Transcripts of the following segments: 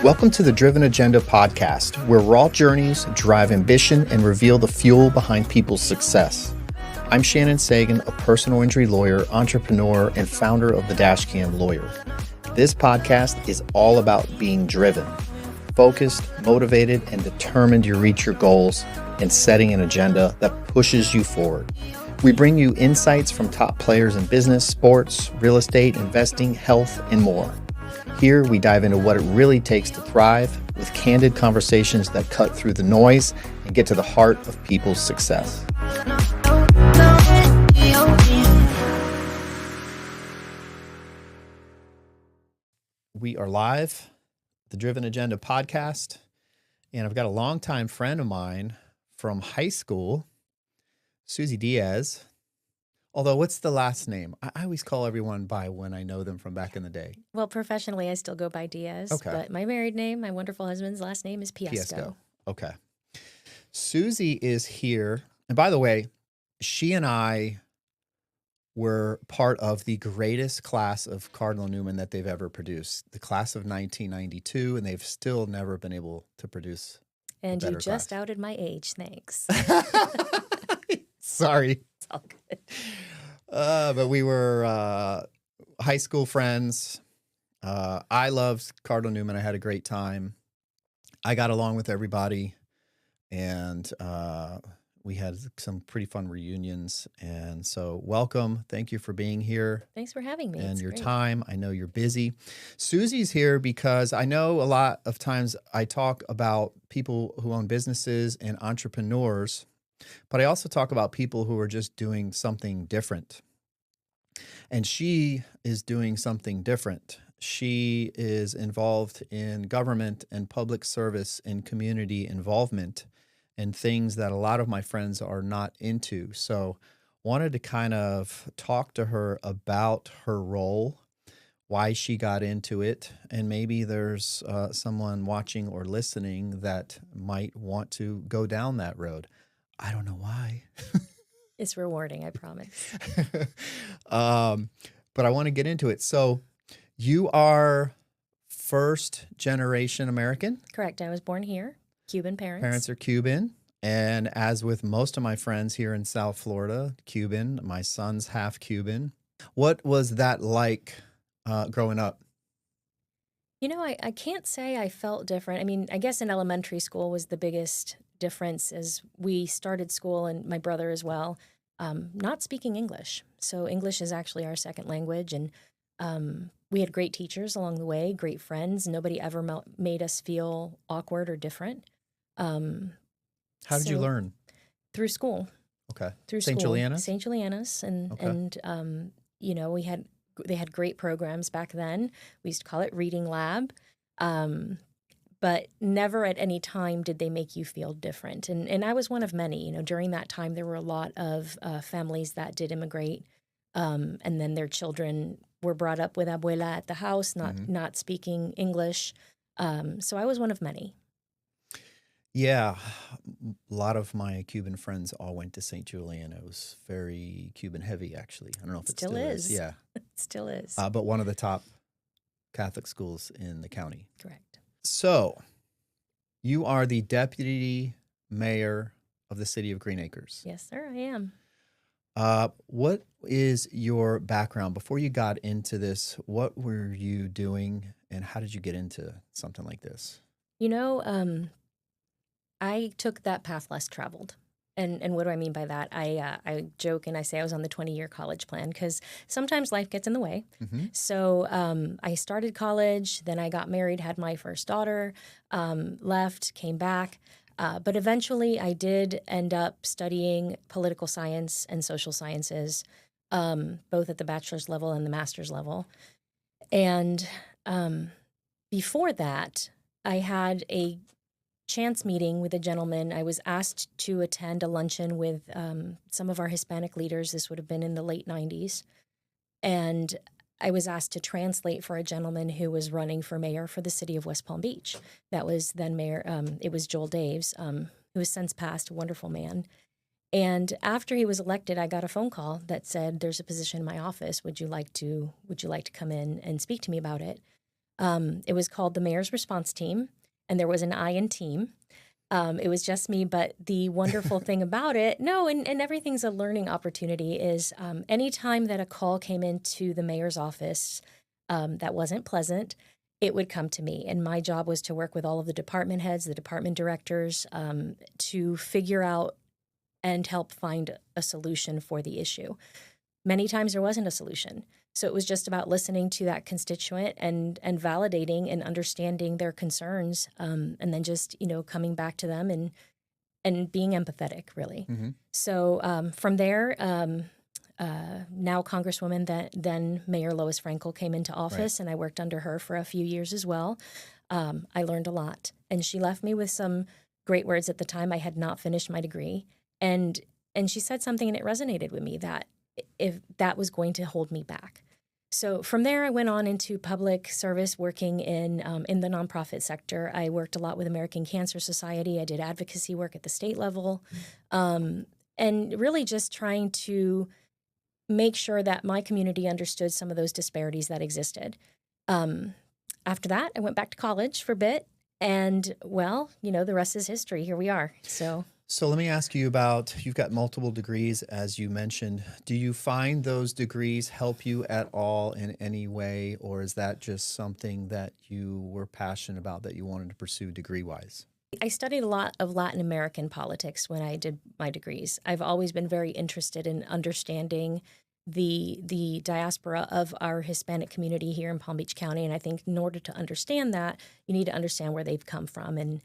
Welcome to the Driven Agenda podcast, where raw journeys drive ambition and reveal the fuel behind people's success. I'm Shannon Sagan, a personal injury lawyer, entrepreneur, and founder of the Dashcam Lawyer. This podcast is all about being driven, focused, motivated, and determined to reach your goals and setting an agenda that pushes you forward. We bring you insights from top players in business, sports, real estate, investing, health, and more. Here, we dive into what it really takes to thrive with candid conversations that cut through the noise and get to the heart of people's success. We are live, the Driven Agenda podcast, and I've got a longtime friend of mine from high school, Susy Diaz. Although, what's the last name? I always call everyone by when I know them from back in the day. Well, professionally, I still go by Diaz. Okay. But my married name, my wonderful husband's last name is Piesco. Okay. Susy is here. And by the way, she and I were part of the greatest class of Cardinal Newman that they've ever produced, the class of 1992, and they've still never been able to produce And a you better just class. outed my age. Thanks. Sorry. It's all good. But we were high school friends. I loved Cardinal Newman. I had a great time. I got along with everybody, and we had some pretty fun reunions. And so welcome. Thank you for being here. Thanks for having me. And It's your great. time. I know you're busy. Susy's here because I know a lot of times I talk about people who own businesses and entrepreneurs, but I also talk about people who are just doing something different. And she is doing something different. She is involved in government and public service and community involvement and things that a lot of my friends are not into. So wanted to kind of talk to her about her role, why she got into it, and maybe there's someone watching or listening that might want to go down that road. I don't know why. It's rewarding, I promise. But I want to get into it. So you are first generation American. Correct. I was born here. Cuban parents. Parents are Cuban. And as with most of my friends here in South Florida, Cuban. My son's half Cuban. What was that like growing up? You know, I can't say I felt different. I mean, I guess in elementary school was the biggest difference as we started school, and my brother as well, not speaking English. So English is actually our second language. And we had great teachers along the way, great friends. Nobody ever made us feel awkward or different. How did you learn? Through school. Okay. Through St. school. Juliana's? St. Juliana's. Okay. And you know, they had great programs back then. We used to call it Reading Lab. But never at any time did they make you feel different. And I was one of many. You know, during that time, there were a lot of families that did immigrate. And then their children were brought up with abuela at the house, not speaking English. So I was one of many. Yeah. A lot of my Cuban friends all went to St. Juliana. It was very Cuban heavy, actually. I don't know if it still is. Yeah. It still is. But one of the top Catholic schools in the county. Correct. So, you are the deputy mayor of the city of Greenacres. Yes, sir, I am. What is your background? Before you got into this, what were you doing and how did you get into something like this? You know, I took that path less traveled. And what do I mean by that? I joke and I say I was on the 20-year college plan because sometimes life gets in the way. Mm-hmm. So I started college, then I got married, had my first daughter, left, came back. But eventually I did end up studying political science and social sciences, both at the bachelor's level and the master's level. And before that, I had a chance meeting with a gentleman. I was asked to attend a luncheon with some of our Hispanic leaders. This would have been in the late 90s. And I was asked to translate for a gentleman who was running for mayor for the city of West Palm Beach. That was then mayor, it was Joel Daves, who has since passed, a wonderful man. And after he was elected, I got a phone call that said, there's a position in my office. Would you like to come in and speak to me about it? It was called the Mayor's Response Team, and there was an I in team. It was just me, but the wonderful thing about it, no, and everything's a learning opportunity, is anytime that a call came into the mayor's office that wasn't pleasant, it would come to me. And my job was to work with all of the department heads, the department directors, to figure out and help find a solution for the issue. Many times there wasn't a solution. So it was just about listening to that constituent and validating and understanding their concerns, and then just, coming back to them and being empathetic, really. Mm-hmm. So from there, now Congresswoman, then Mayor Lois Frankel came into office, and I worked under her for a few years as well. I learned a lot, and she left me with some great words at the time. I had not finished my degree, and she said something, and it resonated with me, that if that was going to hold me back. So from there, I went on into public service, working in the nonprofit sector. I worked a lot with American Cancer Society. I did advocacy work at the state level, and really just trying to make sure that my community understood some of those disparities that existed. After that, I went back to college for a bit, and well, the rest is history. Here we are. So let me ask you about, you've got multiple degrees, as you mentioned. Do you find those degrees help you at all in any way, or is that just something that you were passionate about, that you wanted to pursue degree-wise? I studied a lot of Latin American politics when I did my degrees. I've always been very interested in understanding the diaspora of our Hispanic community here in Palm Beach County, and I think in order to understand that, you need to understand where they've come from and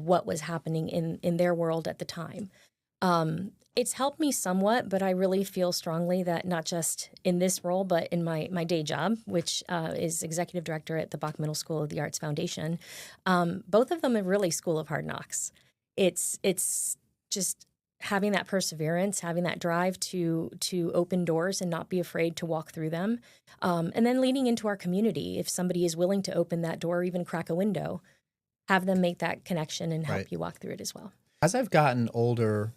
what was happening in their world at the time. It's helped me somewhat, but I really feel strongly that not just in this role, but in my day job, which is executive director at the Bach Middle School of the Arts Foundation, both of them are really School of Hard Knocks. It's just having that perseverance, having that drive to open doors and not be afraid to walk through them, and then leaning into our community. If somebody is willing to open that door, or even crack a window, have them make that connection and help you walk through it as well. As I've gotten older,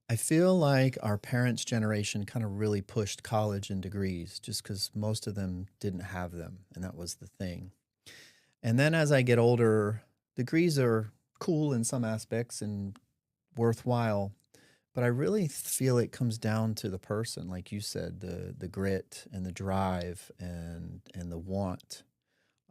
I feel like our parents' generation kind of really pushed college and degrees just because most of them didn't have them, and that was the thing. And then as I get older, degrees are cool in some aspects and worthwhile, but I really feel it comes down to the person, like you said, the grit and the drive and the want.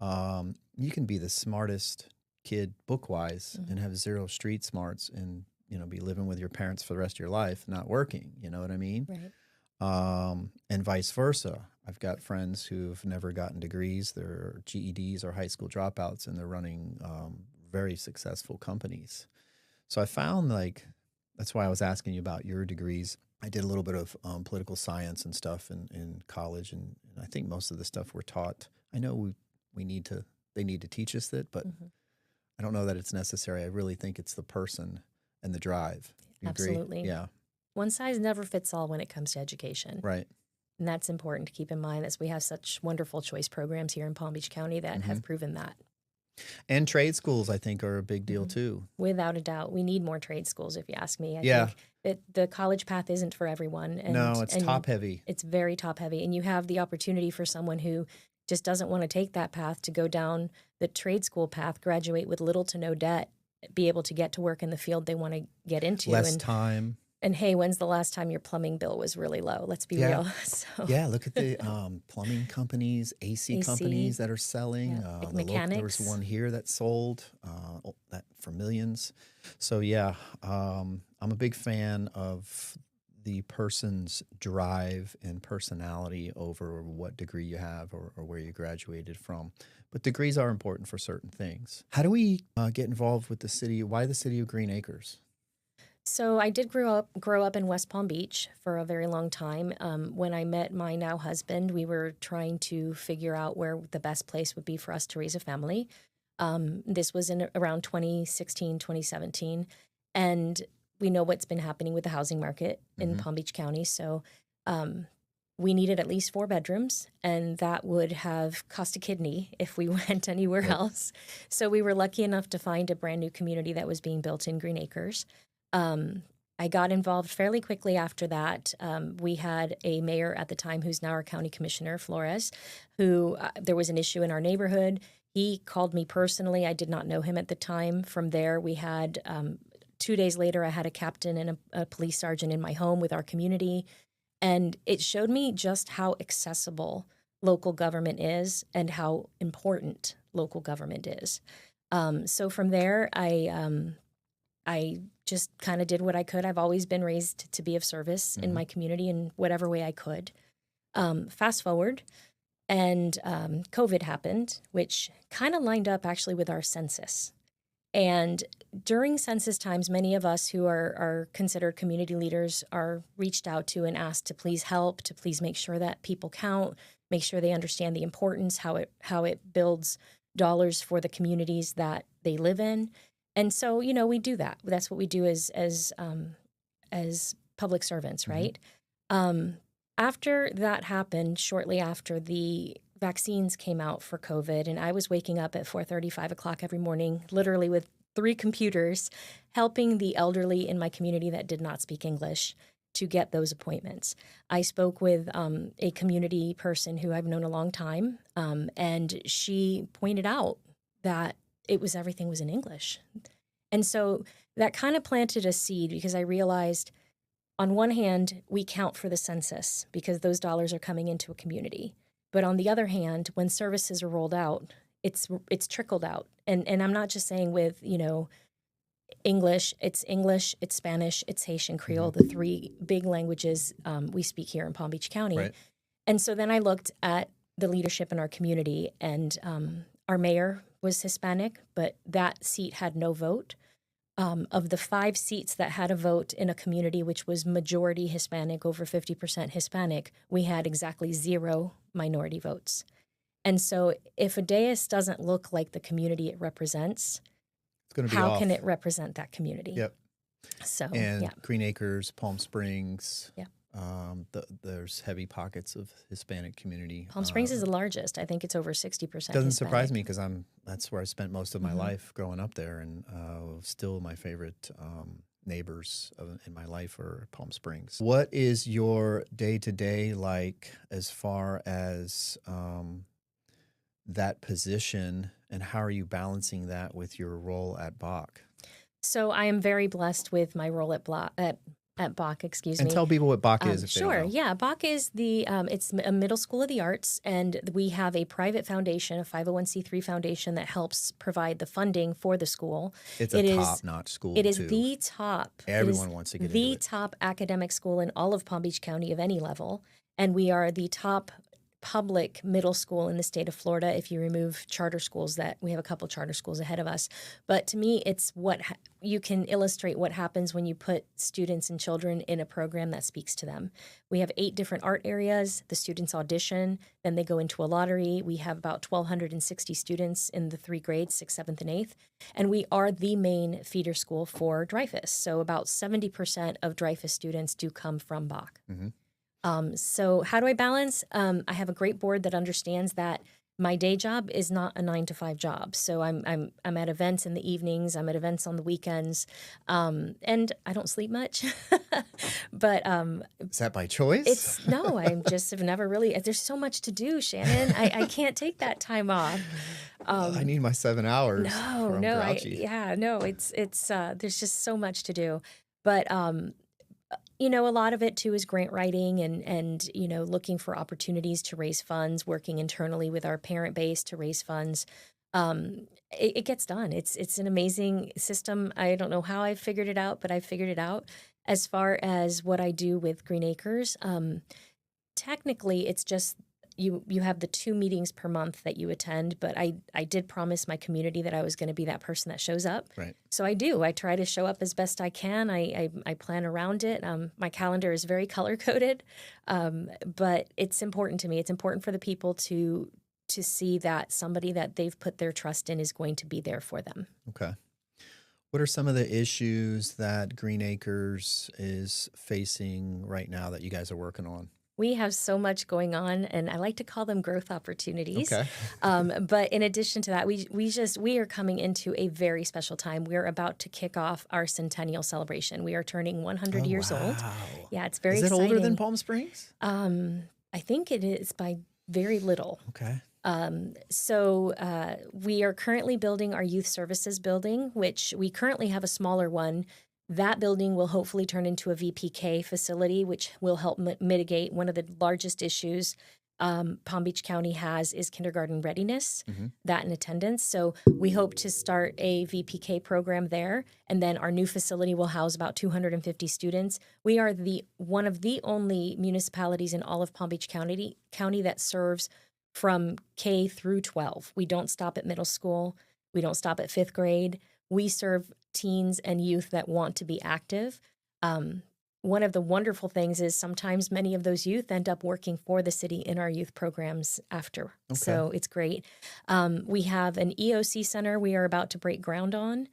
You can be the smartest kid book-wise and have zero street smarts and, be living with your parents for the rest of your life, not working, you know what I mean? Right. And vice versa. I've got friends who've never gotten degrees. They're GEDs or high school dropouts, and they're running very successful companies. So I found, that's why I was asking you about your degrees. I did a little bit of political science and stuff in college, and I think most of the stuff we're taught, I know they need to teach us that, but I don't know that it's necessary. I really think it's the person and the drive. You Absolutely. agree? Yeah. One size never fits all when it comes to education. Right. And that's important to keep in mind, as we have such wonderful choice programs here in Palm Beach County that have proven that. And trade schools, I think, are a big deal too. Without a doubt. We need more trade schools, if you ask me. I Yeah. think that the college path isn't for everyone. No, it's top heavy. It's very top heavy. And you have the opportunity for someone who just doesn't want to take that path to go down the trade school path, graduate with little to no debt, be able to get to work in the field they want to get into. Less time. And hey, when's the last time your plumbing bill was really low? Let's be real. So. Yeah, look at the plumbing companies, AC companies that are selling. Like mechanics. There was one here that sold that for millions. So yeah, I'm a big fan of the person's drive and personality over what degree you have or where you graduated from. But degrees are important for certain things. How do we get involved with the city? Why the city of Greenacres? So I did grow up in West Palm Beach for a very long time. When I met my now husband, we were trying to figure out where the best place would be for us to raise a family. This was in around 2016, 2017. And we know what's been happening with the housing market in Palm Beach County. So we needed at least 4 bedrooms, and that would have cost a kidney if we went anywhere else. So we were lucky enough to find a brand new community that was being built in Greenacres. I got involved fairly quickly after that. We had a mayor at the time who's now our county commissioner, Flores, who there was an issue in our neighborhood. He called me personally. I did not know him at the time. From there, we had 2 days later, I had a captain and a police sergeant in my home with our community. And it showed me just how accessible local government is and how important local government is. So from there, I just kind of did what I could. I've always been raised to be of service in my community in whatever way I could. Fast forward, and COVID happened, which kind of lined up actually with our census. And during census times, many of us who are considered community leaders are reached out to and asked to please help, to please make sure that people count, make sure they understand the importance, how it builds dollars for the communities that they live in. And so, we do that. That's what we do as public servants, right? After that happened, shortly after the vaccines came out for COVID, and I was waking up at 4:30, 5 o'clock every morning, literally with 3 computers, helping the elderly in my community that did not speak English to get those appointments. I spoke with a community person who I've known a long time, and she pointed out that everything was in English. And so that kind of planted a seed because I realized on one hand, we count for the census because those dollars are coming into a community. But on the other hand, when services are rolled out, it's trickled out. And I'm not just saying with, English, it's Spanish, it's Haitian Creole, the 3 big languages we speak here in Palm Beach County. Right. And so then I looked at the leadership in our community, and our mayor was Hispanic, but that seat had no vote. Of the 5 seats that had a vote in a community which was majority Hispanic, over 50% Hispanic, we had exactly 0 minority votes. And so if a dais doesn't look like the community it represents, It's going to be how off. can it represent that community? Yep. So, And yeah. Greenacres, Palm Springs. Yeah. There's heavy pockets of Hispanic community. Palm Springs is the largest. I think it's over 60% Doesn't Hispanic. surprise me because that's where I spent most of my life growing up there, and still my favorite neighbors in my life are Palm Springs. What is your day-to-day like as far as that position, and how are you balancing that with your role at Bach? So I am very blessed with my role at Bach, excuse And me. tell people what Bach is if they Sure, don't know. yeah. Bach is it's a middle school of the arts, and we have a private foundation, a 501c3 foundation that helps provide the funding for the school. It's It a is- top-notch school, It is too. the top. Everyone wants to get the into it. top academic school in all of Palm Beach County of any level, and we are the top public middle school in the state of Florida if you remove charter schools. That we have a couple charter schools ahead of us. But to me, it's you can illustrate what happens when you put students and children in a program that speaks to them. We have 8 different art areas. The students audition, then they go into a lottery. We have about 1,260 students in the 3 grades, 6th, 7th, and 8th. And we are the main feeder school for Dreyfus. So about 70% of Dreyfus students do come from Bach. So how do I balance? I have a great board that understands that my day job is not a 9 to 5 job. So I'm at events in the evenings. I'm at events on the weekends, and I don't sleep much. But Is that by choice? I just have never really. There's so much to do, Shannon. I can't take that time off. I need my 7 hours. or I'm grouchy. It's there's just so much to do, but a lot of it too is grant writing and looking for opportunities to raise funds, working internally with our parent base to raise funds. It gets done. It's an amazing system. I don't know how I figured it out, but I figured it out. As far as what I do with Greenacres, technically it's just you have the 2 meetings per month that you attend, but I did promise my community that I was going to be that person that shows up. Right. So I do. I try to show up as best I can. I plan around it. My calendar is very color-coded, but it's important to me. It's important for the people to see that somebody that they've put their trust in is going to be there for them. Okay. What are some of the issues that Greenacres is facing right now that you guys are working on? We have so much going on, and I like to call them growth opportunities. Okay. But in addition to that, we are coming into a very special time. We're about to kick off our centennial celebration. We are turning 100 Oh, years old. wow. Yeah, it's very Is it older than exciting. Palm Springs? I think it is by very little. Okay. So we are currently building our youth services building, which we currently have a smaller one. That building will hopefully turn into a VPK facility, which will help mitigate one of the largest issues Palm Beach County has is kindergarten readiness, that and attendance. So we hope to start a VPK program there, and then our new facility will house about 250 students. We are one of the only municipalities in all of Palm Beach County that serves from K through 12. We don't stop at middle school. We don't stop at fifth grade. We serve teens and youth that want to be active. One of the wonderful things is sometimes many of those youth end up working for the city in our youth programs after. Okay. So it's great. We have an EOC center we are about to break ground on.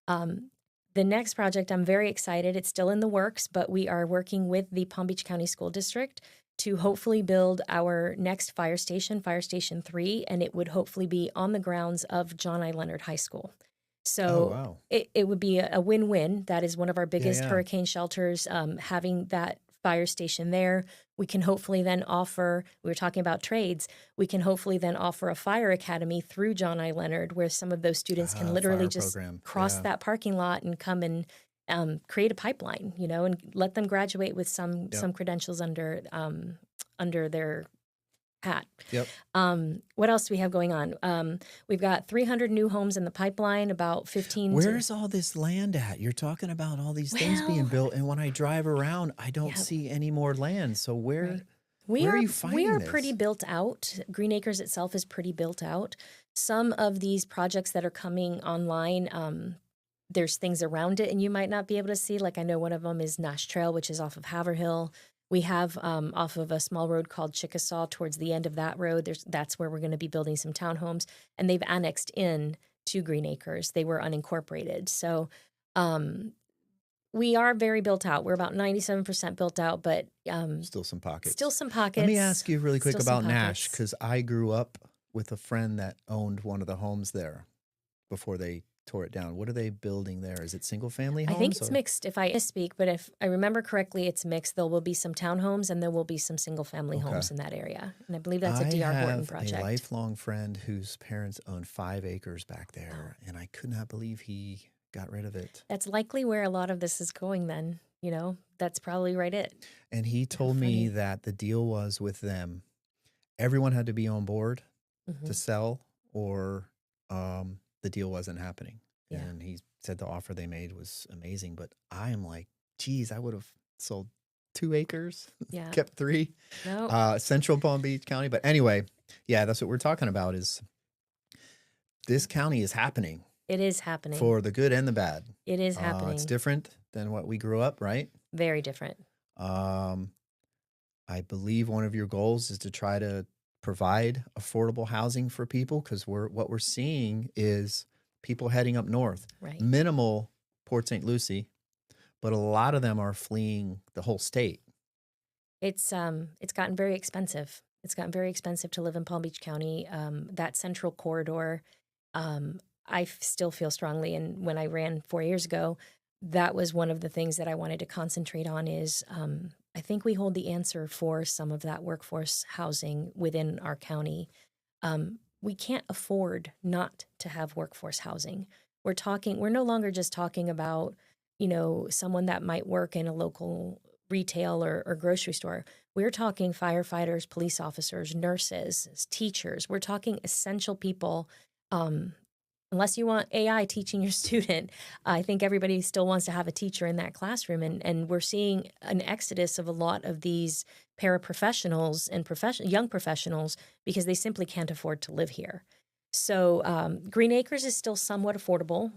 The next project, I'm very excited. It's still in the works, but we are working with the Palm Beach County School District to hopefully build our next fire station, Fire Station 3, and it would hopefully be on the grounds of John I. Leonard High School. So wow. it would be a win-win. That is one of our biggest yeah. hurricane shelters, having that fire station there. We can hopefully then offer, we were talking about trades, we can hopefully then offer a fire academy through John I. Leonard where some of those students can literally Fire just program. cross Yeah. that parking lot and come and create a pipeline, and let them graduate with some credentials under their hat. Yep. What else do we have going on? We've got 300 new homes in the pipeline, about 15. Where's all this land at? You're talking about all these things being built, and when I drive around, I don't see any more land. So where are you finding We are this? pretty built out. Greenacres itself is pretty built out. Some of these projects that are coming online, there's things around it, and you might not be able to see. Like I know one of them is Nash Trail, which is off of Haverhill. We have off of a small road called Chickasaw towards the end of that road. That's where we're going to be building some townhomes, and they've annexed in to Greenacres. They were unincorporated. So we are very built out. We're about 97% built out, but Still some pockets. still some pockets. Let me ask you really quick Still some about Nash, pockets. because I grew up with a friend that owned one of the homes there before they tore it down. What are they building there? Is it single family homes? I think it's or- mixed, if I misspeak, but if I remember correctly, it's mixed. There will be some townhomes and there will be some single-family homes in that area. And I believe that's a D.R. Horton I have project. a lifelong friend whose parents owned 5 acres back there, and I could not believe he got rid of it. That's likely where a lot of this is going then. That's probably right it. And he told me that the deal was with them, everyone had to be on board to sell, or the deal wasn't happening. Yeah. And he said the offer they made was amazing. But I am like, geez, I would have sold 2 acres, Yeah. kept 3. No. Central Palm Beach County. But anyway, yeah, that's what we're talking about is this county is happening It is happening. for the good and the bad. It is happening. It's different than what we grew up, right? Very different. I believe one of your goals is to try to provide affordable housing for people, because what we're seeing is people heading up north. Right. Minimal Port St. Lucie, but a lot of them are fleeing the whole state. It's gotten very expensive. It's gotten very expensive to live in Palm Beach County. That central corridor, I still feel strongly, and when I ran 4 years ago, that was one of the things that I wanted to concentrate on is I think we hold the answer for some of that workforce housing within our county. We can't afford not to have workforce housing. We're no longer just talking about, someone that might work in a local retail or grocery store. We're talking firefighters, police officers, nurses, teachers. We're talking essential people. Unless you want AI teaching your student, I think everybody still wants to have a teacher in that classroom. And we're seeing an exodus of a lot of these paraprofessionals and young professionals because they simply can't afford to live here. So Greenacres is still somewhat affordable.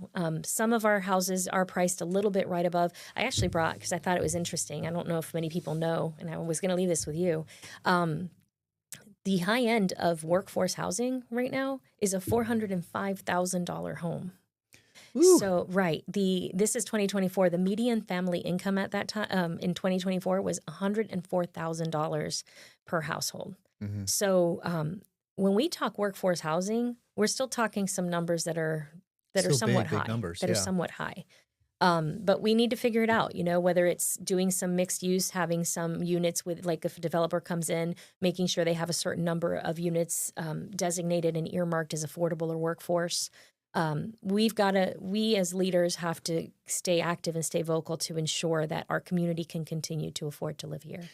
Some of our houses are priced a little bit right above. I actually brought, because I thought it was interesting, I don't know if many people know, and I was going to leave this with you. The high end of workforce housing right now is a $405,000 home. Woo. So, right. This is 2024. The median family income at that time in 2024 was $104,000 per household. Hmm. So, when we talk workforce housing, we're still talking some numbers that are Still somewhat big high, numbers. that are Yeah. somewhat high. But we need to figure it out, whether it's doing some mixed use, having some units with, like if a developer comes in, making sure they have a certain number of units designated and earmarked as affordable or workforce. We as leaders have to stay active and stay vocal to ensure that our community can continue to afford to live here.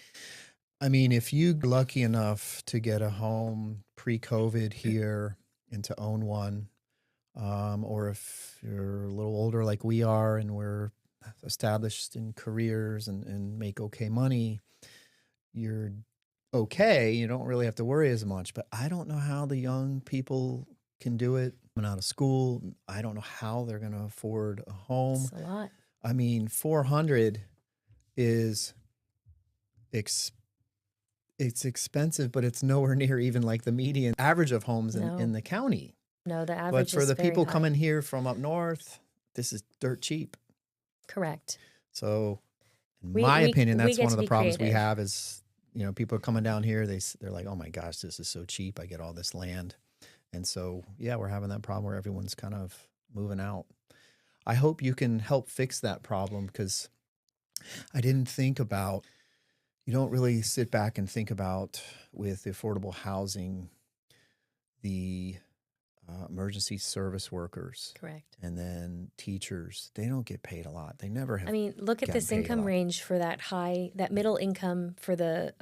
I mean, if you're lucky enough to get a home pre-COVID here and to own one, or if you're a little older like we are and we're established in careers and make okay money, you're okay. You don't really have to worry as much. But I don't know how the young people can do it coming out of school. I don't know how they're going to afford a home. It's a lot. I mean, 400 is it's expensive, but it's nowhere near even like the median average of homes in No. the county. No, the But average for is the very people high. coming here from up north, this is dirt cheap. Correct. So, in We my we opinion, we that's get one to of the be problems we creative. have is, people are coming down here, they're like, "Oh my gosh, this is so cheap. I get all this land." And so, yeah, we're having that problem where everyone's kind of moving out. I hope you can help fix that problem because I didn't think about, you don't really sit back and think about with affordable housing, the emergency service workers Correct. and then teachers. They don't get paid a lot. They never have I mean, look at gotten this paid a income lot. range for that middle income for the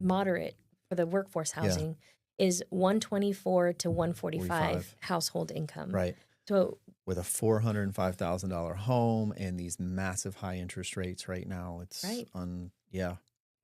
moderate for the workforce Yeah. housing is 124 to 145 45. household income. Right. So With a $405,000 home and these massive high interest rates right now, it's Right. yeah.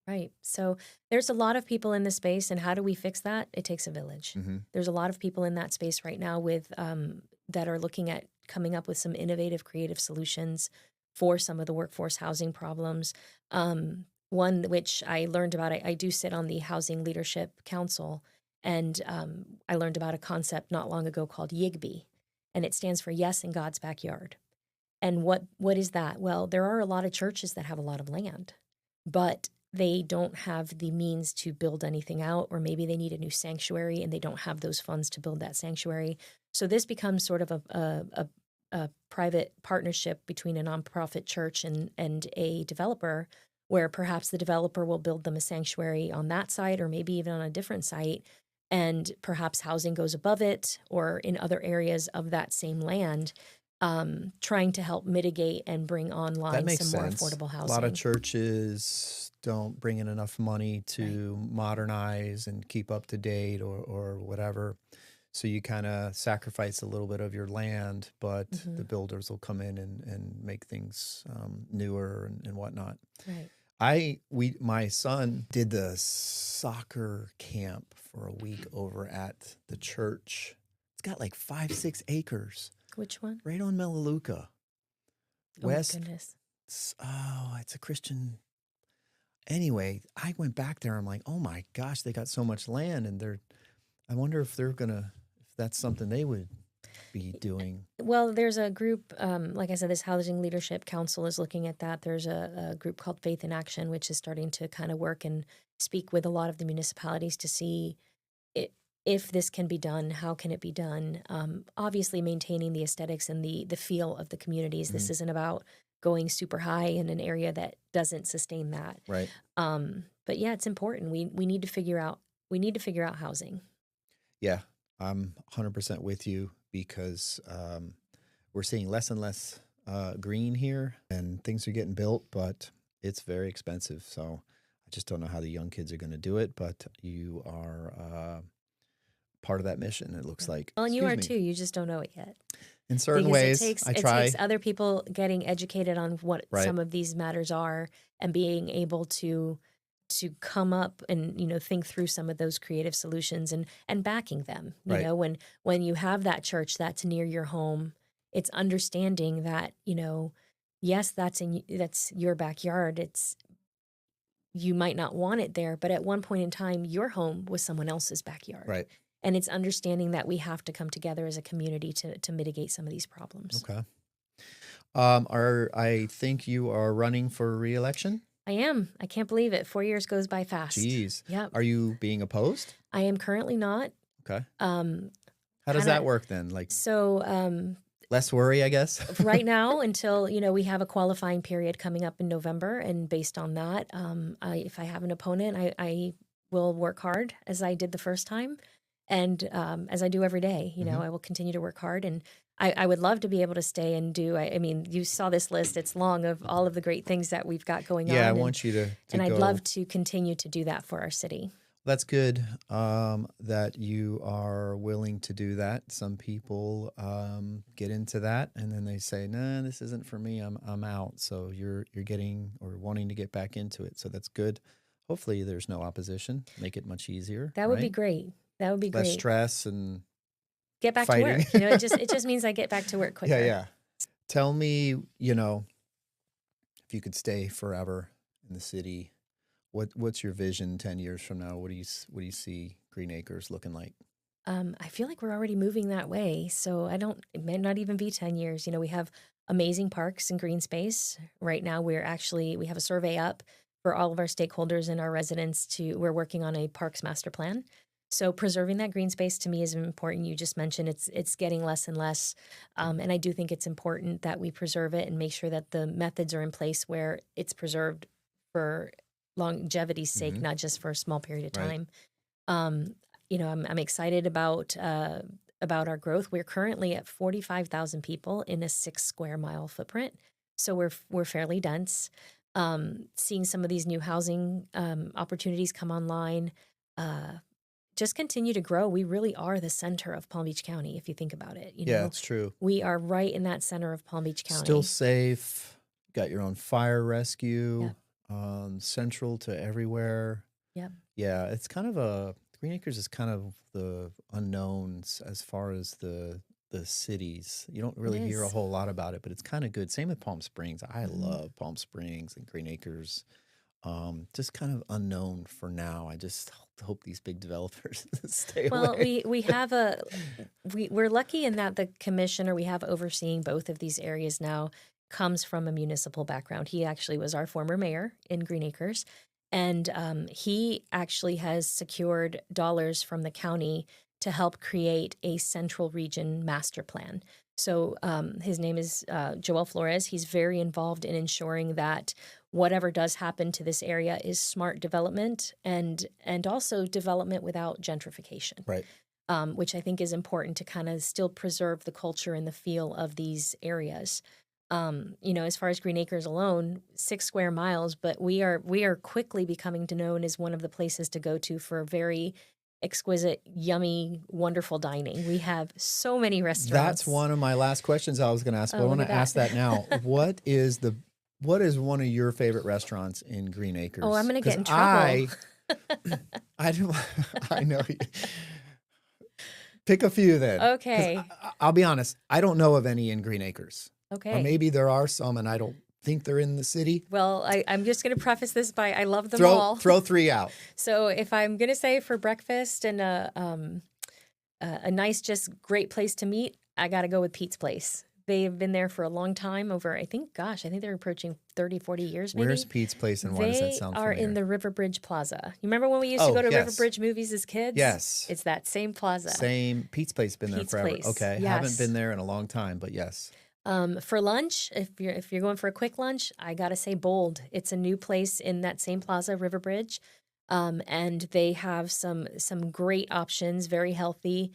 right. So there's a lot of people in this space, and how do we fix that? It takes a village. Hmm. There's a lot of people in that space right now with that are looking at coming up with some innovative, creative solutions for some of the workforce housing problems. One which I learned about, I do sit on the Housing Leadership Council, and I learned about a concept not long ago called YIGBY, and it stands for Yes in God's Backyard. And what is that? Well, there are a lot of churches that have a lot of land, but they don't have the means to build anything out, or maybe they need a new sanctuary and they don't have those funds to build that sanctuary. So this becomes sort of a private partnership between a nonprofit church and a developer, where perhaps the developer will build them a sanctuary on that site or maybe even on a different site, and perhaps housing goes above it or in other areas of that same land, trying to help mitigate and bring That online makes some more sense. affordable A housing. lot of churches don't bring in enough money to modernize and keep up to date or whatever. So you kind of sacrifice a little bit of your land, but Mhm. the builders will come in and make things newer and whatnot. Right. My son did the soccer camp for a week over at the church. It's got like 5-6 acres Which one? right on Melaleuca. Oh West. my goodness. It's a Christian. Anyway, I went back there. I'm like, oh my gosh, they got so much land, and I wonder if if that's something they would be doing. Well, there's a group, like I said, this Housing Leadership Council is looking at that. There's a group called Faith in Action, which is starting to kind of work and speak with a lot of the municipalities to see if this can be done, how can it be done? Obviously, maintaining the aesthetics and the feel of the communities. This isn't about going super high in an area that doesn't sustain that. Right. But yeah, it's important. We need to figure out housing. Yeah, I'm 100% with you because we're seeing less and less green here, and things are getting built, but it's very expensive. So I just don't know how the young kids are going to do it, but you are part of that mission, it looks like. Well, and you are Excuse me. too. You just don't know it yet. In certain Because ways, it I try. takes other people getting educated on what Right. some of these matters are and being able to come up and think through some of those creative solutions and backing them. You Right. know, when you have that church that's near your home, it's understanding that yes, that's your backyard. You might not want it there, but at one point in time, your home was someone else's backyard. Right. And it's understanding that we have to come together as a community to mitigate some of these problems. Okay. I think you are running for re-election? I am. I can't believe it. 4 years goes by fast. Jeez. Yep. Are you being opposed? I am currently not. Okay. Um, How does kinda- that work then? Like So less worry, I guess? right now, until we have a qualifying period coming up in November, and based on that, if I have an opponent, I will work hard as I did the first time, and as I do every day. I will continue to work hard, and I would love to be able to stay and do. I mean, you saw this list; it's long of all of the great things that we've got going on. Yeah, I want you to and go. I'd love to continue to do that for our city. That's good that you are willing to do that. Some people get into that and then they say, "Nah, this isn't for me. I'm out." So you're getting or wanting to get back into it. So that's good. Hopefully, there's no opposition. Make it much easier. That would be right? great. That would be Less great. stress and Get back fighting. to work. It just means I get back to work quicker. yeah. Tell me, if you could stay forever in the city, what's your vision 10 years from now? What do you see Greenacres looking like? I feel like we're already moving that way. So it may not even be 10 years. We have amazing parks and green space. Right now, we have a survey up for all of our stakeholders and our residents we're working on a parks master plan. So preserving that green space to me is important. You just mentioned it's getting less and less. And I do think it's important that we preserve it and make sure that the methods are in place where it's preserved for longevity's sake, not just for a small period of Right. time. I'm excited about our growth. We're currently at 45,000 people in a 6 square mile footprint, so we're fairly dense. Seeing some of these new housing opportunities come online, just continue to grow. We really are the center of Palm Beach County, if you think about it. Yeah, it's true. We are right in that center of Palm Beach County. Still safe. Got your own fire rescue. Central to everywhere. Yep. Yeah, it's kind of Greenacres is kind of the unknowns as far as the cities. You don't really hear a is. whole lot about it, but it's kind of good. Same with Palm Springs. I Mhm. love Palm Springs and Greenacres. Just kind of unknown for now. I just hope these big developers stay Well, away. we're lucky in that the commissioner we have overseeing both of these areas now comes from a municipal background. He actually was our former mayor in Greenacres, and he actually has secured dollars from the county to help create a central region master plan. So his name is Joel Flores. He's very involved in ensuring that whatever does happen to this area is smart development and also development without gentrification. Right. Which I think is important to kind of still preserve the culture and the feel of these areas. As far as Greenacres alone, 6 square miles, but we are quickly becoming known as one of the places to go to for very exquisite, yummy, wonderful dining. We have so many restaurants. That's one of my last questions I was going to ask, but I Oh, want look to at ask that now. What is one of your favorite restaurants in Greenacres? Oh, I'm going to get in 'Cause trouble. I don't, I know. Pick a few then. 'Cause Okay. I'll be honest, I don't know of any in Greenacres. Okay. Or maybe there are some and I don't think they're in the city. Well, I'm just going to preface this by I love them all. Throw 3 out. So if I'm going to say for breakfast and a nice, just great place to meet, I got to go with Pete's Place. They've been there for a long time, I think they're approaching 30, 40 years maybe. Where's Pete's Place and why does that They sound are familiar? in the River Bridge Plaza. You remember when we used to Oh, go to yes. River Bridge movies as kids? Yes. It's that same plaza. Same Pete's Place been Pete's there forever. Place, Okay. yes. Haven't been there in a long time, but yes. For lunch, if you're going for a quick lunch, I gotta say Bold. It's a new place in that same plaza, River Bridge, and they have some great options, very healthy,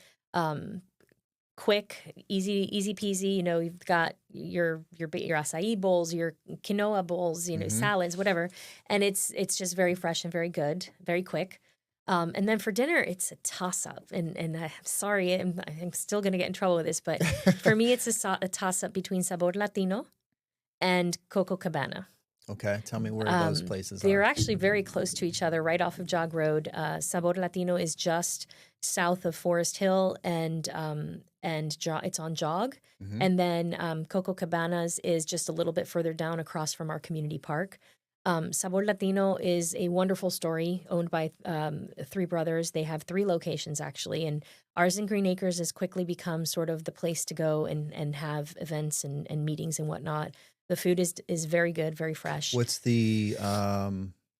quick, easy peasy. You've got your acai bowls, your quinoa bowls, salads, whatever, and it's just very fresh and very good, very quick. And then for dinner, it's a toss-up. And I'm sorry, I'm still going to get in trouble with this, but for me, it's a toss-up between Sabor Latino and Coco Cabana. Okay. Tell me where those places They're are. actually very close to each other, right off of Jog Road. Sabor Latino is just south of Forest Hill, and it's on Jog. Mhm. And then Coco Cabanas is just a little bit further down across from our community park. Sabor Latino is a wonderful story owned by three brothers. They have three locations actually, and ours in Greenacres has quickly become sort of the place to go and have events and meetings and whatnot. The food is very good, very fresh. What's the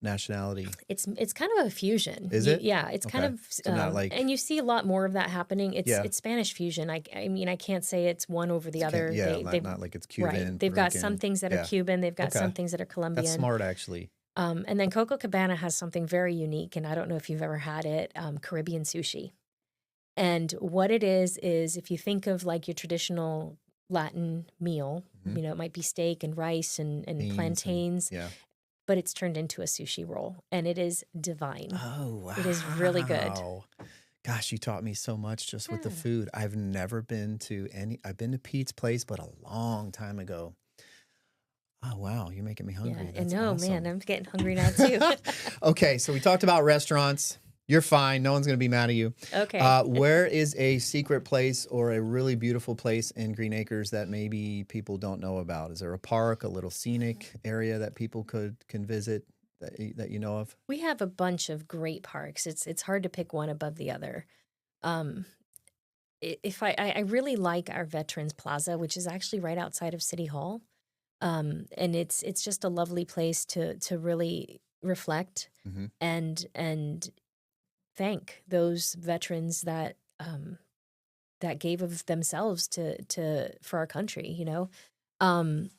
nationality? It's kind of a fusion. Is it? Yeah, it's kind Okay. of, So not like, and you see a lot more of that happening. yeah, It's Spanish fusion. I mean, I can't say it's one over the other. yeah, They not like it's right. Cuban, They've Puerto got some Rican. things that are Yeah. Cuban. They've got some Okay. things that are That's Colombian. smart, actually. And then Coco Cabana has something very unique, and I don't know if you've ever had it, Caribbean sushi. And what it is if you think of like your traditional Latin meal, Hmm. you know, it might be steak and rice and Beans and plantains, yeah. but it's turned into a sushi roll, and it is divine. Oh, wow. It is really good. Gosh, you taught me so much just with the Yeah. food. I've never been to I've been to Pete's Place, but a long time ago. Oh, wow. You're making me Yeah, hungry. and That's no, man, awesome. I'm getting hungry now too. Okay, so we talked about restaurants. You're fine. No one's going to be mad at you. Okay. Where is a secret place or a really beautiful place in Green Acres that maybe people don't know about? Is there a park, a little scenic area that people can visit that you know of? We have a bunch of great parks. It's hard to pick one above the other. Um, if I really like our Veterans Plaza, which is actually right outside of City Hall. And it's just a lovely place to really reflect Hmm. and thank those veterans that gave of themselves to for our country. You know, um,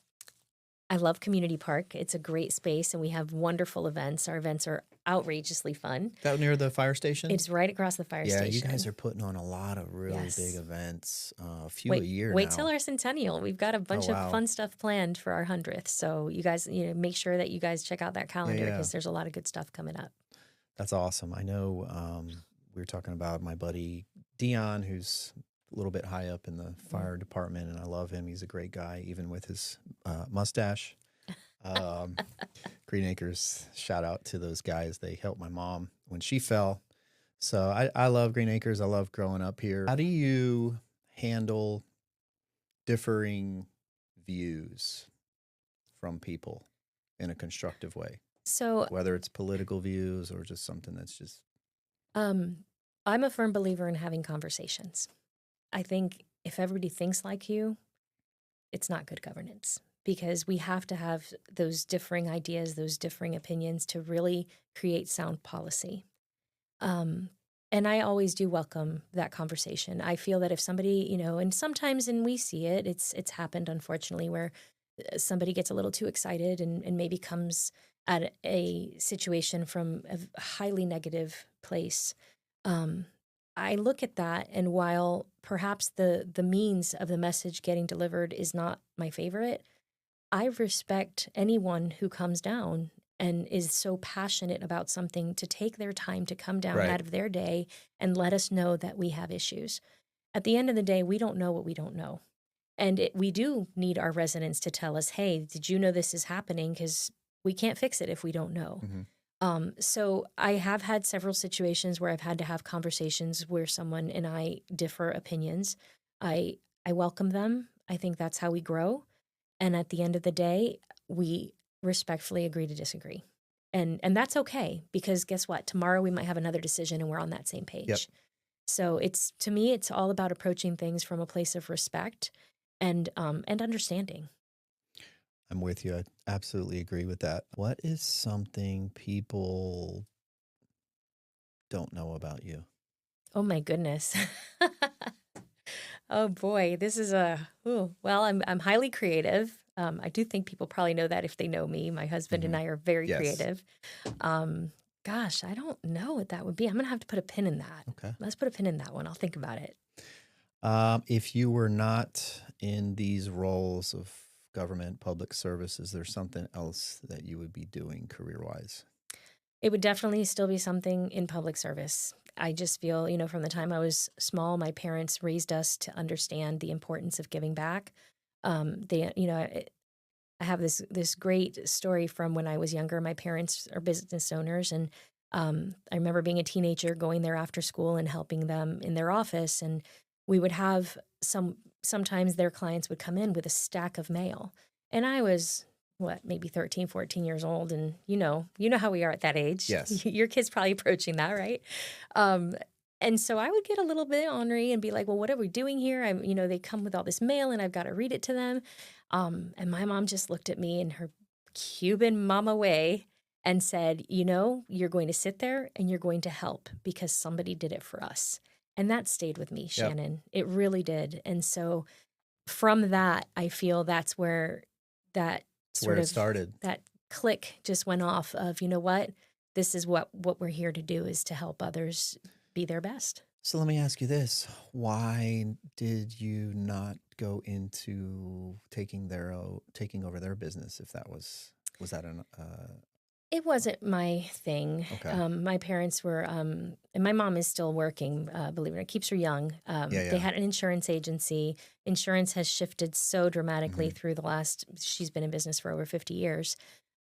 I love Community Park. It's a great space, and we have wonderful events. Our events are outrageously fun. Out near the fire station? It's right across the fire Yeah, you guys station. are putting on a lot of really big Yes. events, a few a year Wait till now. our centennial. We've got a Oh, bunch of wow. fun stuff planned for our 100th. So you guys, you know, make sure that you guys check out that Yeah, calendar yeah. because there's a lot of good stuff coming up. That's awesome. I know we were talking about my buddy Dion, who's a little bit high up in the fire department, and I love him. He's a great guy, even with his mustache. Um, Green Acres, shout out to those guys. They helped my mom when she fell. So I love Green Acres. I love growing up here. How do you handle differing views from people in a constructive way, So whether it's political views or just something that's just, um, I'm a firm believer in having conversations. I think if everybody thinks like you, it's not good governance because we have to have those differing ideas, those differing opinions to really create sound policy. Um, and I always do welcome that conversation. I feel that if somebody, you know, and sometimes, and we see it, it's happened unfortunately, where somebody gets a little too excited and maybe comes at a situation from a highly negative place. Um, I look at that, and while perhaps the means of the message getting delivered is not my favorite, I respect anyone who comes down and is so passionate about something to take their time to come down right. out of their day and let us know that we have issues. At the end of the day, we don't know what we don't know. And we do need our residents to tell us, hey, did you know this is happening? Because we can't fix it if we don't know. Mhm. So I have had several situations where I've had to have conversations where someone and I differ opinions. I I welcome them. I think that's how we grow. And at the end of the day, we respectfully agree to disagree. And that's okay because guess what? Tomorrow we might have another decision and we're on that same Yep. page. So it's to me, it's all about approaching things from a place of respect and understanding. I'm with you. I absolutely agree with that. What is something people don't know about you? Oh my goodness. Oh boy, this is well, I'm highly creative. I do think people probably know that if they know me. My husband and Mhm. I are very Yes. creative. Um, gosh, I don't know what that would be. I'm gonna have to put a pin in that. Okay. Let's put a pin in that one. I'll think about it. If you were not in these roles of government, public service, is there something else that you would be doing career-wise? It would definitely still be something in public service. I just feel, you know, from the time I was small, my parents raised us to understand the importance of giving back. You know, I have this great story from when I was younger. My parents are business owners, and I remember being a teenager going there after school and helping them in their office. And we would have sometimes their clients would come in with a stack of mail, and I was maybe 13, 14 years old. And you know how we are at that age. Yes. Your kid's probably approaching that, right? Um, and so I would get a little bit ornery and be like, well, what are we doing here? They come with all this mail and I've got to read it to them. And my mom just looked at me in her Cuban mama way and said, you're going to sit there and you're going to help because somebody did it for us. And that stayed with me, Yep. Shannon. It really did. And so from that, I feel that's where that It's where sort it of started. that click just went off of, you know what? This is what we're here to do, is to help others be their best. So let me ask you this. Why did you not go into taking over their business if was that an It wasn't my thing. okay. My parents were, and my mom is still working, believe it or not, keeps her young. They Yeah. had an insurance agency. Insurance has shifted so dramatically Mhm. through she's been in business for over 50 years.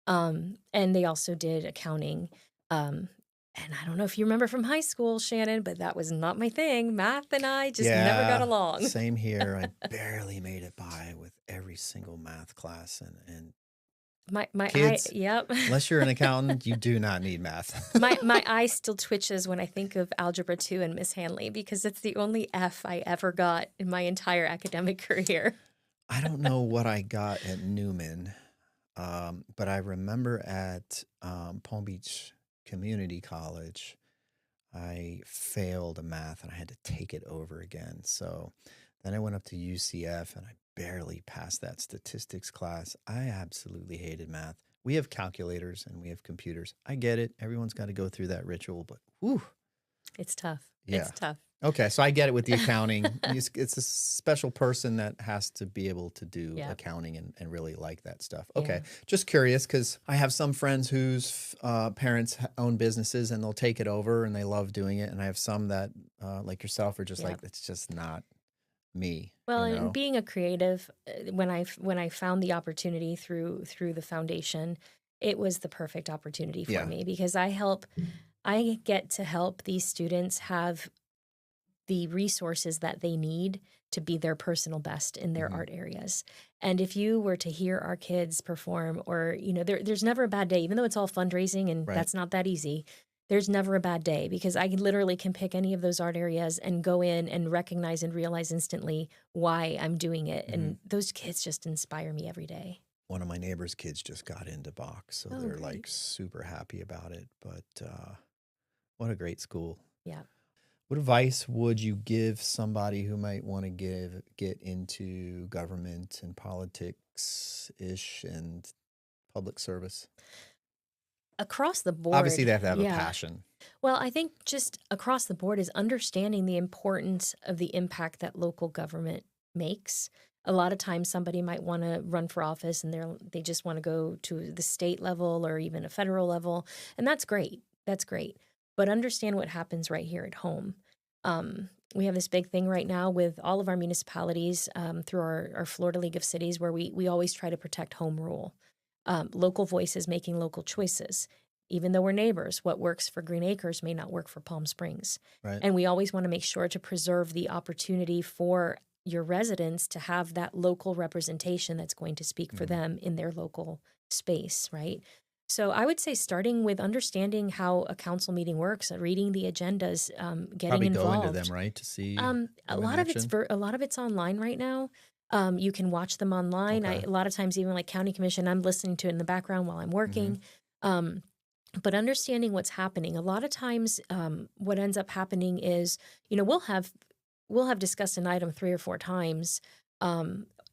And they also did accounting. And I don't know if you remember from high school, Shannon, but that was not my thing. Math and I just never got Yeah, along. same here. I barely made it by with every single math class and My eye, kids, yep. unless you're an accountant, you do not need math. My eye still twitches when I think of Algebra 2 and Miss Hanley because it's the only F I ever got in my entire academic career. I don't know what I got at Newman, but I remember at Palm Beach Community College, I failed a math and I had to take it over again. So then I went up to UCF and I barely passed that statistics class. I absolutely hated math. We have calculators and we have computers. I get it. Everyone's got to go through that ritual, but whew. It's tough. Yeah. It's tough. Okay, so I get it with the accounting. It's a special person that has to be able to do Yep. accounting and really like that stuff. Yeah. Okay, just curious because I have some friends whose parents own businesses and they'll take it over and they love doing it. And I have some that, like yourself, are just Yeah. like, it's just not me. Well, you know? and being a creative, when I found the opportunity through the foundation, it was the perfect opportunity for Yeah. me because I get to help these students have the resources that they need to be their personal best in their Mhm. art areas. And if you were to hear our kids perform, or there's never a bad day, even though it's all fundraising and Right. that's not that easy. There's never a bad day because I literally can pick any of those art areas and go in and recognize and realize instantly why I'm doing it. And those kids just inspire me every day. One of my neighbor's kids just got into box, so Oh, they're great. like super happy about it. But what a great school. Yeah. What advice would you give somebody who might want to get into government and politics-ish and public service? Across the board. Obviously, they have to have a yeah. passion. Well, I think just across the board is understanding the importance of the impact that local government makes. A lot of times somebody might want to run for office and they just want to go to the state level or even a federal level. And that's great. That's great. But understand what happens right here at home. We have this big thing right now with all of our municipalities through our Florida League of Cities where we always try to protect home rule. Local voices making local choices. Even though we're neighbors, what works for Greenacres may not work for Palm Springs. Right. And we always want to make sure to preserve the opportunity for your residents to have that local representation that's going to speak for them in their local space, right? So I would say starting with understanding how a council meeting works, reading the agendas, getting Probably involved. go into them, right, to see A them in lot of it's online right now. You can watch them online. Okay. A lot of times, even like county commission, I'm listening to it in the background while I'm working. But understanding what's happening, a lot of times, what ends up happening is, we'll have discussed an item 3 or 4 times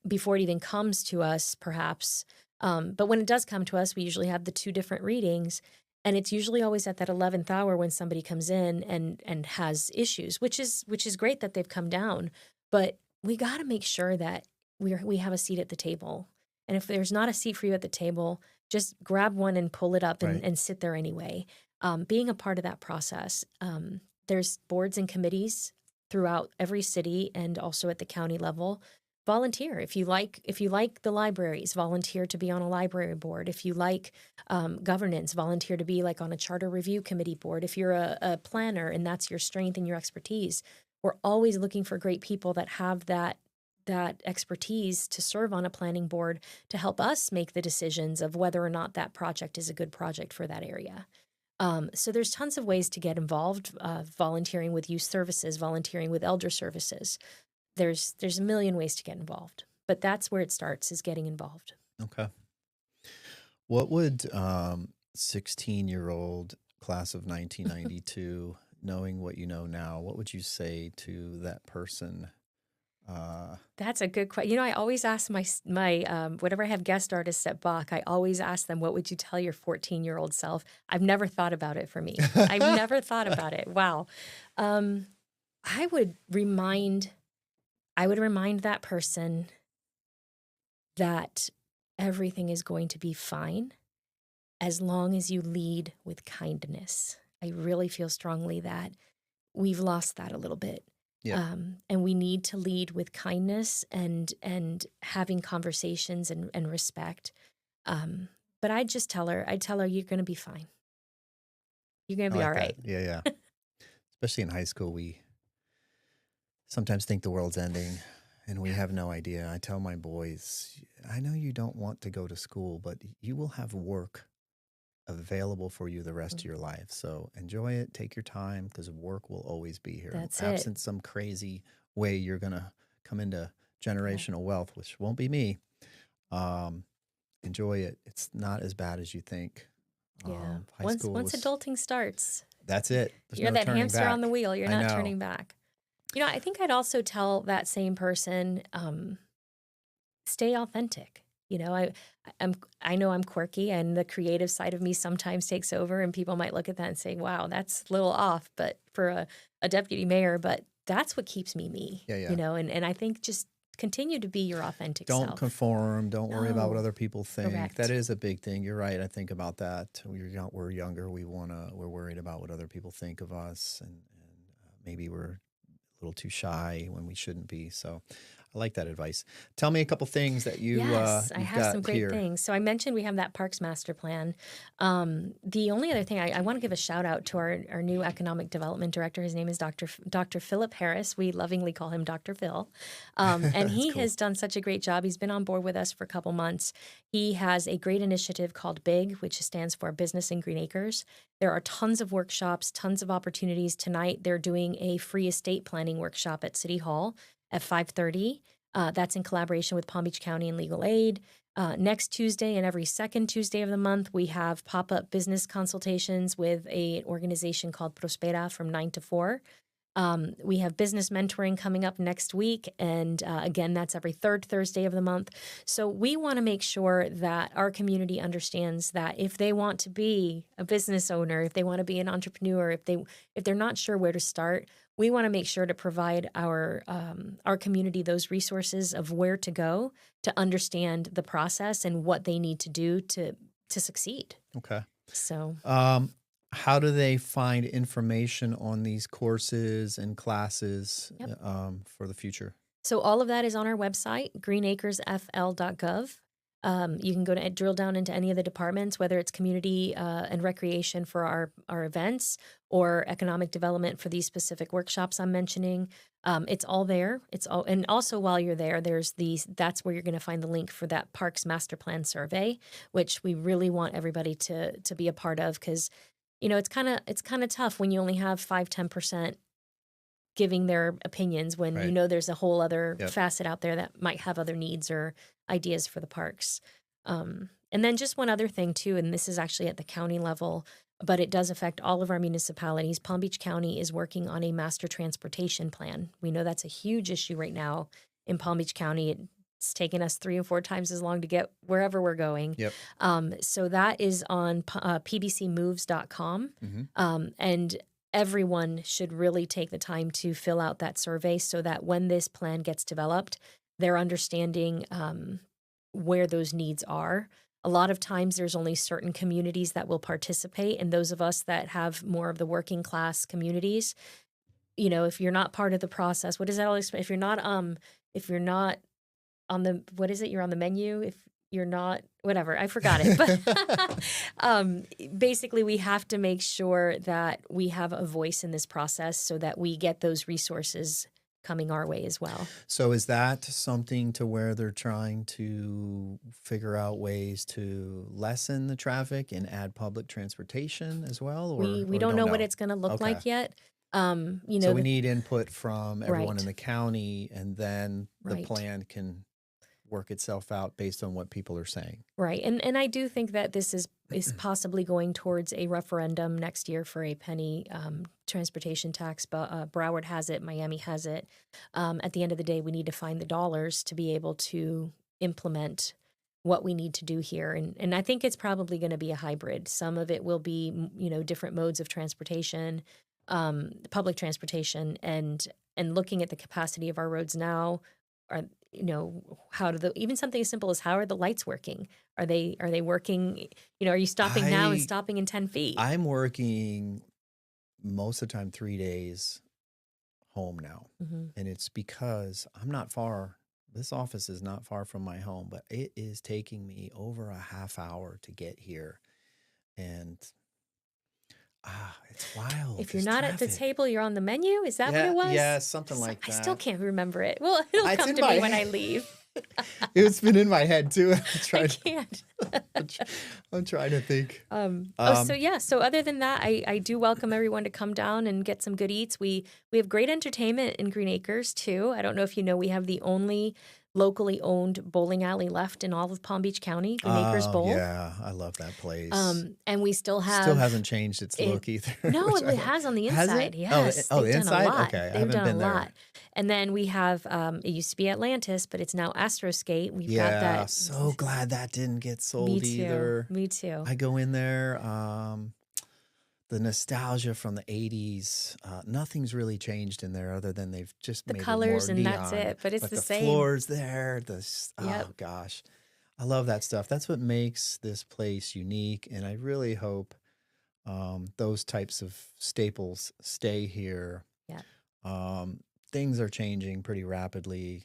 before it even comes to us, perhaps. But when it does come to us, we usually have the 2 different readings. And it's usually always at that 11th hour when somebody comes in and has issues, which is great that they've come down. But we got to make sure that we have a seat at the table. And if there's not a seat for you at the table, just grab one and pull it up Right. and sit there anyway. Being a part of that process. There's boards and committees throughout every city and also at the county level. Volunteer. If you like the libraries, volunteer to be on a library board. If you like governance, volunteer to be like on a charter review committee board. If you're a planner and that's your strength and your expertise, we're always looking for great people that have that that expertise to serve on a planning board to help us make the decisions of whether or not that project is a good project for that area. So there's tons of ways to get involved, volunteering with youth services, volunteering with elder services. There's a million ways to get involved, but that's where it starts, is getting involved. Okay. What would 16-year-old class of 1992, knowing what you know now, what would you say to that person? That's a good question. I always ask my whenever I have guest artists at Bach, I always ask them, what would you tell your 14-year-old self? I've never thought about it for me. I've never thought about it. Wow. I would remind that person that everything is going to be fine as long as you lead with kindness. I really feel strongly that we've lost that a little bit. Yeah. And we need to lead with kindness and having conversations and respect. But I'd tell her, you're going to be fine. You're going to be all right. Yeah. Especially in high school, we sometimes think the world's ending and we have no idea. I tell my boys, I know you don't want to go to school, but you will have work available for you the rest of your life. So enjoy it, take your time, because work will always be here. That's Absent some crazy way you're going to come into generational wealth, which won't be me. Enjoy it. It's not as bad as you think. Yeah. High school once adulting starts, that's it. You're that hamster on the wheel. You're not know. turning back. I think I'd also tell that same person, stay authentic. I know I'm quirky, and the creative side of me sometimes takes over, and people might look at that and say, wow, that's a little off, but for a deputy mayor, but that's what keeps me me. Yeah. And I think just continue to be your authentic self. Don't conform. Don't worry about what No. other people think. Correct. That is a big thing. You're right. I think about that. We're younger. We're worried about what other people think of us, and maybe we're a little too shy when we shouldn't be. So I like that advice. Tell me a couple things that you Yes, I you've have got some great here. things. So I mentioned we have that Parks Master Plan. The only other thing, I want to give a shout out to our new Economic Development Director. His name is Dr. Philip Harris. We lovingly call him Dr. Phil. And he cool. has done such a great job. He's been on board with us for a couple months. He has a great initiative called BIG, which stands for Business in Green Acres. There are tons of workshops, tons of opportunities. Tonight, they're doing a free estate planning workshop at City Hall at 5:30. That's in collaboration with Palm Beach County and Legal Aid. Next Tuesday and every second Tuesday of the month, we have pop-up business consultations with an organization called Prospera from 9 to 4. We have business mentoring coming up next week. And again, that's every third Thursday of the month. So we want to make sure that our community understands that if they want to be a business owner, if they want to be an entrepreneur, if they're not sure where to start, we want to make sure to provide our community those resources of where to go to understand the process and what they need to do to succeed. Okay. So how do they find information on these courses and classes for the future? So all of that is on our website, greenacresfl.gov. You can go to drill down into any of the departments, whether it's community and recreation for our events or economic development for these specific workshops I'm mentioning. It's all there. And also while you're there, that's where you're going to find the link for that Parks Master Plan survey, which we really want everybody to be a part of, because it's kind of tough when you only have 5-10% giving their opinions when Right. there's a whole other facet out there that might have other needs or ideas for the parks. And then just one other thing too, and this is actually at the county level, but it does affect all of our municipalities. Palm Beach County is working on a master transportation plan. We know that's a huge issue right now in Palm Beach County. It's taken us 3 or 4 times as long to get wherever we're going. Yep. So that is on pbcmoves.com. Mm-hmm. And everyone should really take the time to fill out that survey so that when this plan gets developed, they're understanding where those needs are. A lot of times there's only certain communities that will participate, and those of us that have more of the working class communities, if you're not part of the process, what does that all explain? If you're not on the, what is it? You're on the menu. If you're not, whatever, I forgot it. But basically, we have to make sure that we have a voice in this process so that we get those resources coming our way as well. So is that something to where they're trying to figure out ways to lessen the traffic and add public transportation as well, We or don't don't know what know? it's going to look Okay. like yet. So we need input from everyone Right. in the county, and then the Right. plan can work itself out based on what people are saying. Right. And I do think that this is possibly going towards a referendum next year for a penny transportation tax. But Broward has it, Miami has it. At the end of the day, we need to find the dollars to be able to implement what we need to do here. And I think it's probably going to be a hybrid. Some of it will be, different modes of transportation, public transportation, and looking at the capacity of our roads now. Are how do even something as simple as how are the lights working? Are they working? Are you stopping now and stopping in 10 feet? I'm working most of the time 3 days home now. And it's because I'm not far. This office is not far from my home, but it is taking me over a half hour to get here. And it's wild. If you're not at the table, you're on the menu. Is that what it was? Yeah, something like that. I still can't remember it. Well, it'll It's come in to my me when I head. leave. It's been in my head too. I can't. I'm trying to think. So other than that, I do welcome everyone to come down and get some good eats. We have great entertainment in Green Acres too. I don't know if you know, we have the only locally owned bowling alley left in all of Palm Beach County, Green Acres Bowl. Yeah, I love that place. And we still hasn't changed its look either. No, it has on the Has inside. it? Yes. The They've done inside? a lot. Okay, I They've haven't done been a there. lot. And then we have, it used to be Atlantis, but it's now Astroskate. We've got that. So glad that didn't get sold Me too. either. Me too. I go in there, the nostalgia from the 80s, nothing's really changed in there other than they've just The made colors it more and neon. that's it, but it's the same. Floors there, Yep. oh gosh. I love that stuff. That's what makes this place unique, and I really hope those types of staples stay here. Yeah. Things are changing pretty rapidly.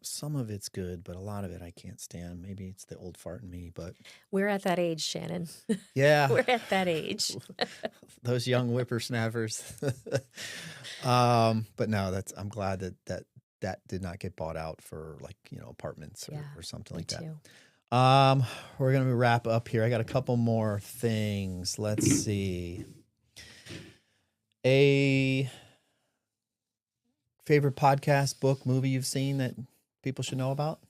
Some of it's good, but a lot of it I can't stand. Maybe it's the old fart in me, but We're at that age, Shannon. yeah, We're at that age. those young whippersnappers. But no, I'm glad that did not get bought out for apartments or something like that. Too. We're gonna wrap up here. I got a couple more things. Let's see. A favorite podcast, book, movie you've seen that people should know about?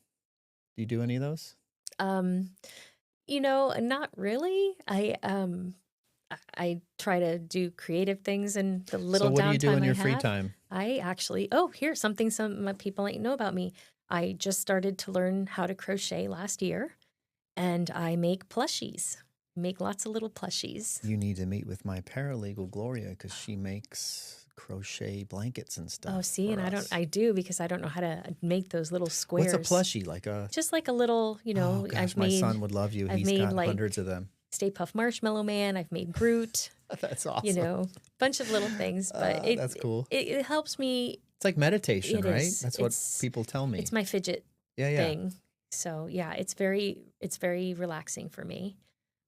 Do you do any of those? Not really. I try to do creative things and the little So what do you do downtime in I your free have. time? I actually, here's something some people might know about me. I just started to learn how to crochet last year, and I make plushies. Make lots of little plushies. You need to meet with my paralegal Gloria because she makes crochet blankets and stuff. Oh, see, and us. I do because I don't know how to make those little squares. What's a plushie? Like a Just like a little, oh gosh, I've my made son would love you. I've He's made, got like, hundreds of them. Stay Puft Marshmallow Man. I've made Groot. That's awesome. Bunch of little things, but that's cool. It helps me. It's like meditation, It right? is. That's what people tell me. It's my fidget yeah. thing. So yeah, it's very relaxing for me.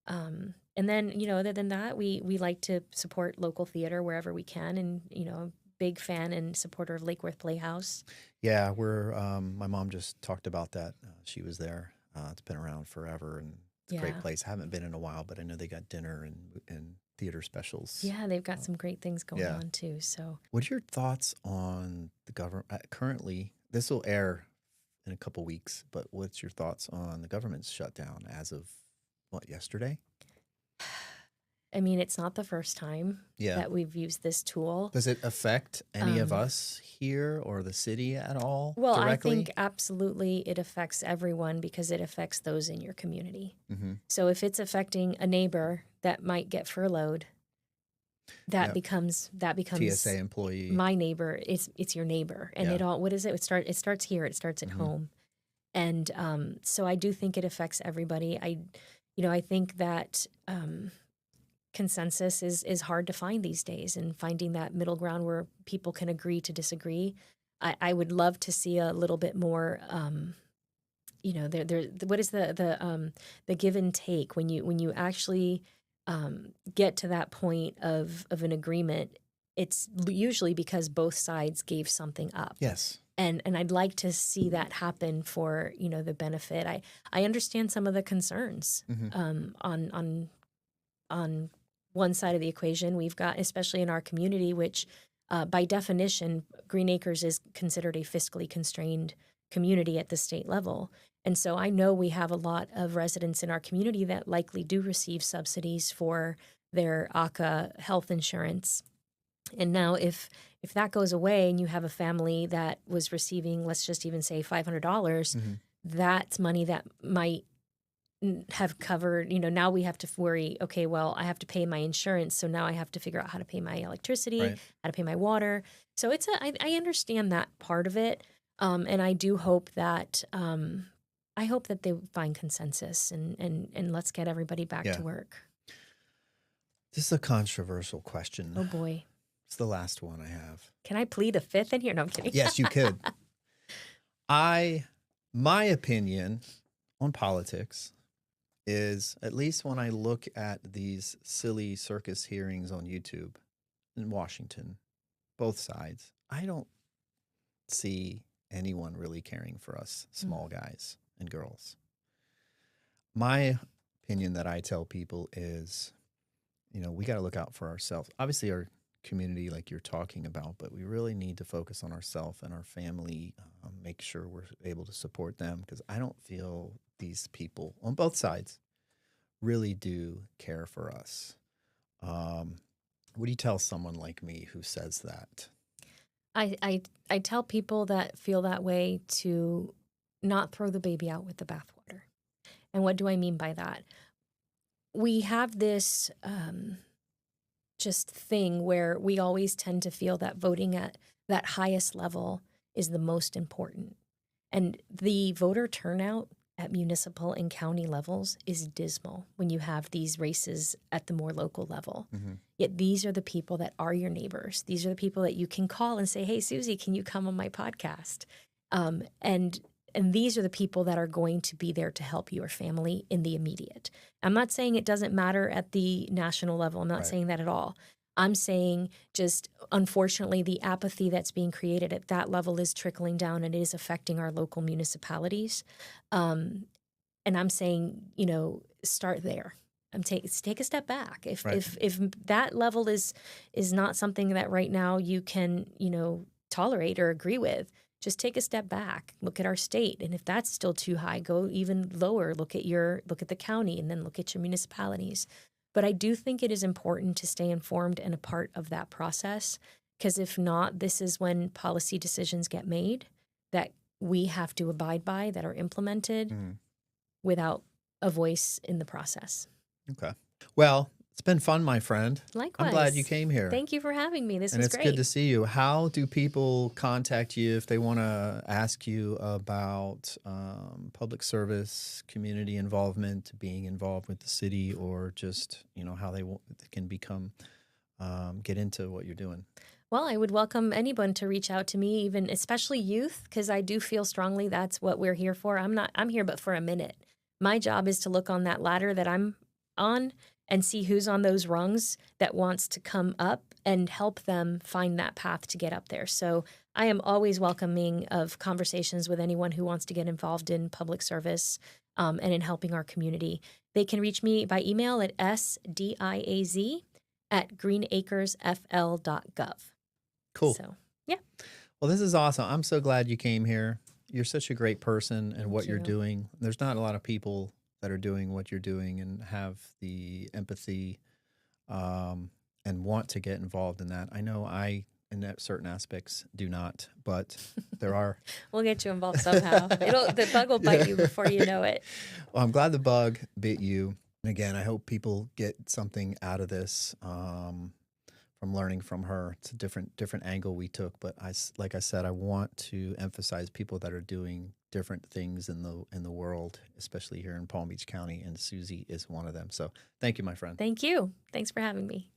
And then, other than that, we like to support local theater wherever we can, and big fan and supporter of Lake Worth Playhouse. Yeah, we're my mom just talked about that. She was there. It's been around forever, and it's a great place. I haven't been in a while, but I know they got dinner and theater specials. Yeah, they've got some great things going on too. So, what are your thoughts on the government currently? This will air in a couple weeks, but what's your thoughts on the government's shutdown as of yesterday? I mean, it's not the first time Yeah. that we've used this tool. Does it affect any of us here or the city at all? Well, directly? I think absolutely it affects everyone because it affects those in your community. Mm-hmm. So if it's affecting a neighbor that might get furloughed, that becomes TSA employee. my neighbor. It's your neighbor, and it all. What is it? It starts here. It starts at home, and so I do think it affects everybody. I think that. Consensus is hard to find these days, and finding that middle ground where people can agree to disagree. I would love to see a little bit more, what is the give and take when you actually get to that point of an agreement. it's usually because both sides gave something up. Yes. And I'd like to see that happen for, the benefit. I understand some of the concerns on one side of the equation. We've got, especially in our community, which by definition, Greenacres is considered a fiscally constrained community at the state level. And so I know we have a lot of residents in our community that likely do receive subsidies for their ACA health insurance. And now if that goes away and you have a family that was receiving, let's just even say $500, that's money that might have covered, now we have to worry, okay, well, I have to pay my insurance. So now I have to figure out how to pay my electricity, how to pay my water. So I understand that part of it. And I do hope that, they find consensus and let's get everybody back to work. This is a controversial question. Oh boy. It's the last one I have. Can I plead a fifth in here? No, I'm kidding. Yes, you could. My opinion on politics is, at least when I look at these silly circus hearings on YouTube in Washington, both sides, I don't see anyone really caring for us small guys and girls. My opinion that I tell people is, we got to look out for ourselves. Obviously, our community, like you're talking about, but we really need to focus on ourselves and our family, make sure we're able to support them, because I don't feel these people on both sides really do care for us. What do you tell someone like me who says that? I tell people that feel that way to not throw the baby out with the bathwater. And what do I mean by that? We have this just thing where we always tend to feel that voting at that highest level is the most important. And the voter turnout at municipal and county levels is dismal when you have these races at the more local level. Yet these are the people that are your neighbors. These are the people that you can call and say, hey, Susie, can you come on my podcast? And these are the people that are going to be there to help your family in the immediate. I'm not saying it doesn't matter at the national level. I'm not saying that at all. I'm saying just, unfortunately, the apathy that's being created at that level is trickling down and it is affecting our local municipalities. And I'm saying, start there. Take a step back. If that level is not something that right now you can, tolerate or agree with, just take a step back, look at our state. And if that's still too high, go even lower, look at the county, and then look at your municipalities. But I do think it is important to stay informed and a part of that process, because if not, this is when policy decisions get made that we have to abide by, that are implemented without a voice in the process. Okay. Well, it's been fun, my friend. Likewise. I'm glad you came here. Thank you for having me. This was great. And it's good to see you. How do people contact you if they want to ask you about public service, community involvement, being involved with the city, or just, how they can get into what you're doing? Well, I would welcome anyone to reach out to me, even especially youth, because I do feel strongly that's what we're here for. I'm here but for a minute. My job is to look on that ladder that I'm on and see who's on those rungs that wants to come up and help them find that path to get up there. So I am always welcoming of conversations with anyone who wants to get involved in public service and in helping our community. They can reach me by email at sdiaz@greenacresfl.gov. Cool. So, yeah. Well, this is awesome. I'm so glad you came here. You're such a great person and what you're you. doing. There's not a lot of people that are doing what you're doing and have the empathy and want to get involved in that. I know in certain aspects, do not, but there are. We'll get you involved somehow. The bug will bite you before you know it. Well, I'm glad the bug bit you. And again, I hope people get something out of this from learning from her. It's a different angle we took, but like I said, I want to emphasize people that are doing different things in the world, especially here in Palm Beach County, and Susy is one of them. So thank you, my friend. Thank you. Thanks for having me.